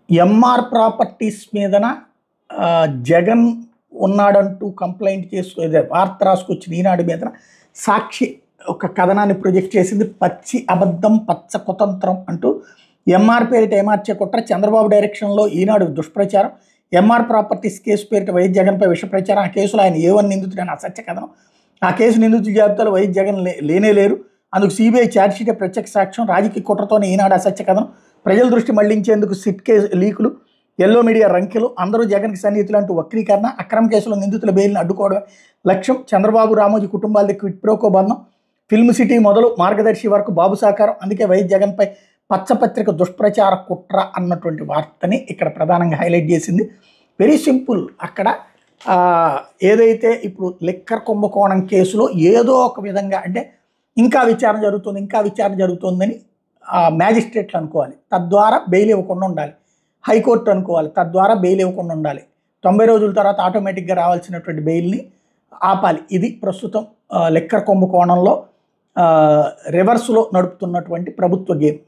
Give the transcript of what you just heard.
MR properties మీదన Jagan ఉన్నాడంటూ complaint చేసుకు వార్త రాసుకొచ్చిన ఈనాడు మీదన సాక్షి ఒక కథనాన్ని ప్రొజెక్ట్ చేసింది. పచ్చి అబద్ధం పచ్చ కుతంత్రం అంటూ ఎంఆర్ పేరిట ఏమార్చే కుట్ర, చంద్రబాబు డైరెక్షన్లో ఈనాడు దుష్ప్రచారం, ఎంఆర్ ప్రాపర్టీస్ కేసు పేరిట వైఎస్ జగన్పై విష ప్రచారం, ఆ కేసులో ఆయన ఏ1 నిందితుడని అసత్య కథనం, ఆ కేసు నిందితుల జాబితాలో వైఎస్ జగన్ లేనే లేరు, అందుకు సిబిఐ ఛార్జ్షీటే ప్రత్యక్ష సాక్ష్యం, రాజకీయ కుట్రతోనే ఈనాడు అసత్య కథనం, ప్రజల దృష్టి మళ్లించేందుకు సిట్ కేసు లీకులు, ఎల్లో మీడియా రంకెలు, అందరూ జగన్కి సన్నిహితులు అంటూ వక్రీకరణ, అక్రమ కేసులో నిందితుల బెయిల్ని అడ్డుకోవడమే లక్ష్యం, చంద్రబాబు రామోజీ కుటుంబాలది క్విట్ ప్రోకో బంధం, ఫిల్మ్ సిటీ మొదలు మార్గదర్శి వరకు బాబు సహకారం, అందుకే వైఎస్ జగన్పై పచ్చపత్రిక దుష్ప్రచార కుట్ర అన్నటువంటి వార్తని ఇక్కడ ప్రధానంగా హైలైట్ చేసింది. Very simple. అక్కడ ఏదైతే ఇప్పుడు లిక్కర్ కుంభకోణం కేసులో ఏదో ఒక విధంగా అంటే ఇంకా విచారణ జరుగుతుందని మ్యాజిస్ట్రేట్లు అనుకోవాలి, తద్వారా బెయిల్ ఇవ్వకుండా ఉండాలి. హైకోర్టు అనుకోవాలి, తద్వారా బెయిల్ ఇవ్వకుండా ఉండాలి. 90 రోజుల తర్వాత ఆటోమేటిక్గా రావాల్సినటువంటి బెయిల్ని ఆపాలి. ఇది ప్రస్తుతం లిక్కర్ కుంభకోణంలో రివర్స్లో నడుపుతున్నటువంటి ప్రభుత్వ గేమ్.